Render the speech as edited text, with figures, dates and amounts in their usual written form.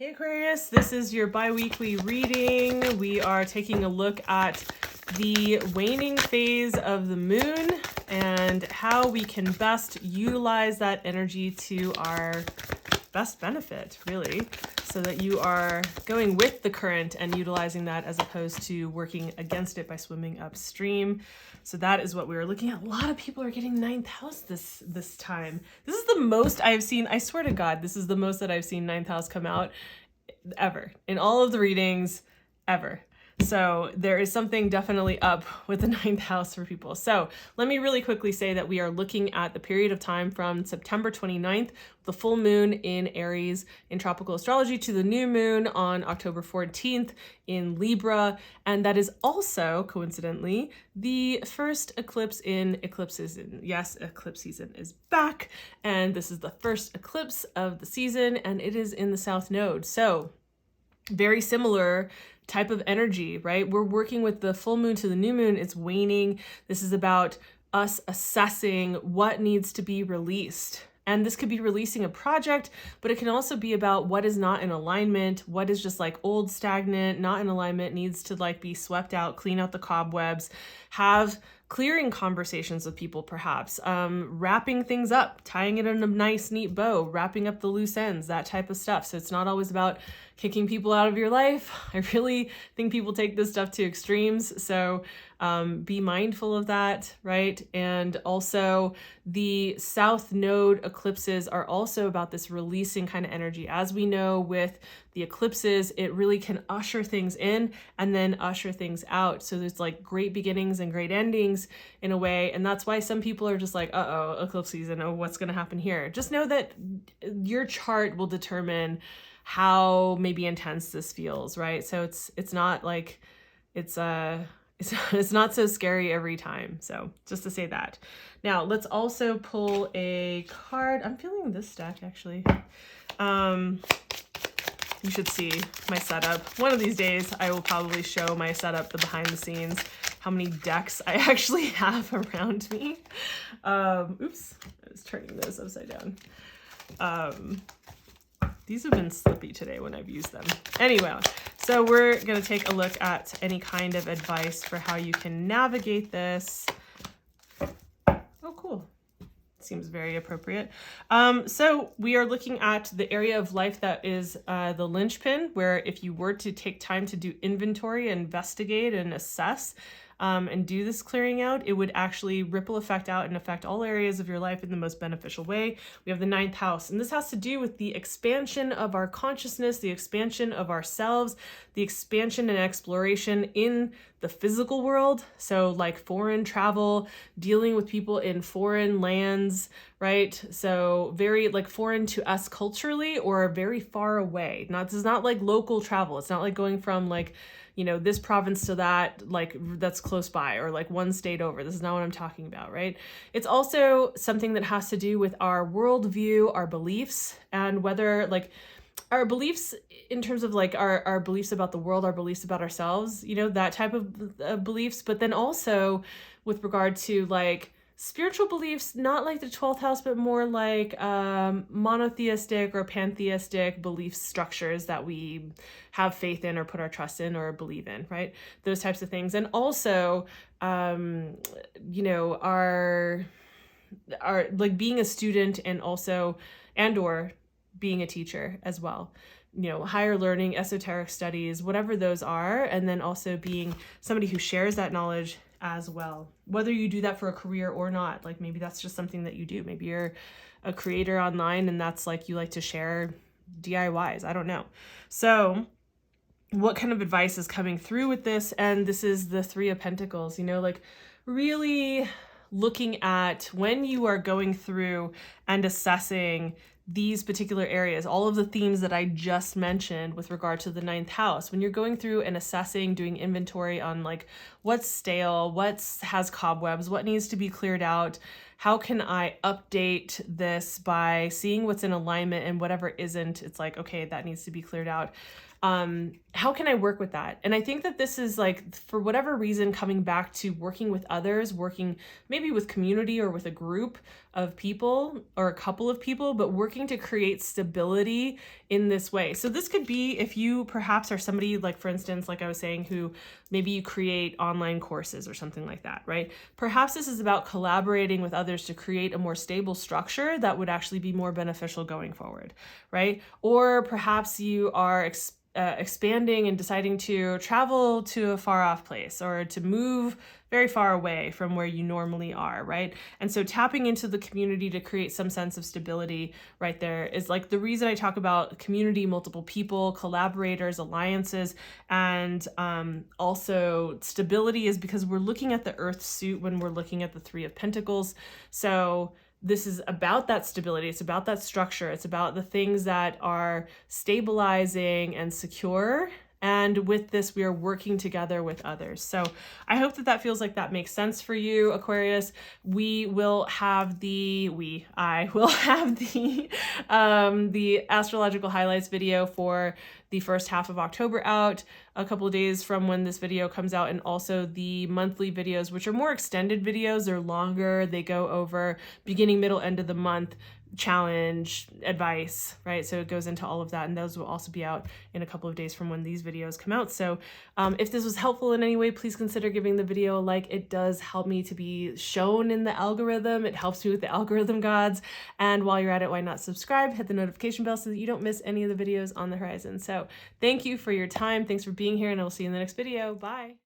Hey Aquarius, this is your bi-weekly reading. We are taking a look at the waning phase of the moon and how we can best utilize that energy to our best benefit, really, so that you are going with the current and utilizing that as opposed to working against it by swimming upstream. So that is what we were looking at. A lot of people are getting ninth house this time. This is the most I've seen. I swear to God, this is the most that I've seen ninth house come out ever in all of the readings ever. So there is something definitely up with the ninth house for people. So let me really quickly say that we are looking at the period of time from September 29th, the full moon in Aries in tropical astrology, to the new moon on October 14th in Libra. And that is also, coincidentally, the first eclipse in eclipse season. Yes, eclipse season is back. And this is the first eclipse of the season, and it is in the South Node. So very similar type of energy, right? We're working with the full moon to the new moon. It's waning. This is about us assessing what needs to be released. And this could be releasing a project, but it can also be about what is not in alignment, what is just like old, stagnant, not in alignment, needs to like be swept out, clean out the cobwebs, have clearing conversations with people, perhaps, wrapping things up, tying it in a nice, neat bow, wrapping up the loose ends, that type of stuff. So it's not always about kicking people out of your life. I really think people take this stuff to extremes. So be mindful of that, right? And also the South Node eclipses are also about this releasing kind of energy. As we know with the eclipses, it really can usher things in and then usher things out. So there's like great beginnings and great endings in a way. And that's why some people are just like, uh-oh, eclipse season, oh, what's going to happen here? Just know that your chart will determine how maybe intense this feels, right? So it's not like it's not so scary every time. So just to say that. Now let's also pull a card. I'm feeling this stack actually. You should see my setup. One of these days I will probably show my setup, the behind the scenes, how many decks I actually have around me. Oops, I was turning those upside down. These have been slippy today when I've used them. Anyway, so we're going to take a look at any kind of advice for how you can navigate this. Oh, cool. Seems very appropriate. So we are looking at the area of life that is the linchpin, where if you were to take time to do inventory, investigate, and assess, and do this clearing out, it would actually ripple effect out and affect all areas of your life in the most beneficial way. We have the ninth house, and this has to do with the expansion of our consciousness, the expansion of ourselves, the expansion and exploration in the physical world. So like foreign travel, dealing with people in foreign lands, right? So very like foreign to us culturally or very far away. This is not like local travel. It's not like going from like, you know, this province to that, like that's close by, or like one state over. This is not what I'm talking about, right? It's also something that has to do with our worldview, our beliefs, and whether like our beliefs in terms of like our beliefs about the world, our beliefs about ourselves, you know, that type of beliefs, but then also with regard to like spiritual beliefs, not like the 12th house, but more like monotheistic or pantheistic belief structures that we have faith in or put our trust in or believe in, right? Those types of things. And also, you know, our like being a student and also, and or being a teacher as well. You know, higher learning, esoteric studies, whatever those are, and then also being somebody who shares that knowledge as well, whether you do that for a career or not. Like maybe that's just something that you do. Maybe you're a creator online and that's like you like to share DIYs. I don't know. So what kind of advice is coming through with this? And this is the Three of Pentacles, you know, like really looking at when you are going through and assessing these particular areas, all of the themes that I just mentioned with regard to the ninth house, when you're going through and assessing, doing inventory on like what's stale, has cobwebs, what needs to be cleared out, how can I update this by seeing what's in alignment, and whatever isn't, it's like, okay, that needs to be cleared out. How can I work with that? And I think that this is like, for whatever reason, coming back to working with others, working maybe with community or with a group of people or a couple of people, but working to create stability in this way. So this could be if you perhaps are somebody, like for instance, like I was saying, who maybe you create online courses or something like that, right? Perhaps this is about collaborating with others to create a more stable structure that would actually be more beneficial going forward, right? Or perhaps you are expanding and deciding to travel to a far off place, or to move very far away from where you normally are, right? And so tapping into the community to create some sense of stability right there is like the reason I talk about community, multiple people, collaborators, alliances, and also stability is because we're looking at the Earth suit when we're looking at the Three of Pentacles. So this is about that stability. It's about that structure. It's about the things that are stabilizing and secure. And with this, we are working together with others. So I hope that that feels like that makes sense for you, Aquarius. I will have the astrological highlights video for the first half of October out a couple of days from when this video comes out, and also the monthly videos, which are more extended videos. They're longer. They go over beginning, middle, end of the month challenge advice, right? So it goes into all of that, and those will also be out in a couple of days from when these videos come out. So if this was helpful in any way, please consider giving the video a like. It does help me to be shown in the algorithm. It helps me with the algorithm gods. And while you're at it, why not subscribe, hit the notification bell so that you don't miss any of the videos on the horizon. So thank you for your time. Thanks for being here, and I will see you in the next video. Bye.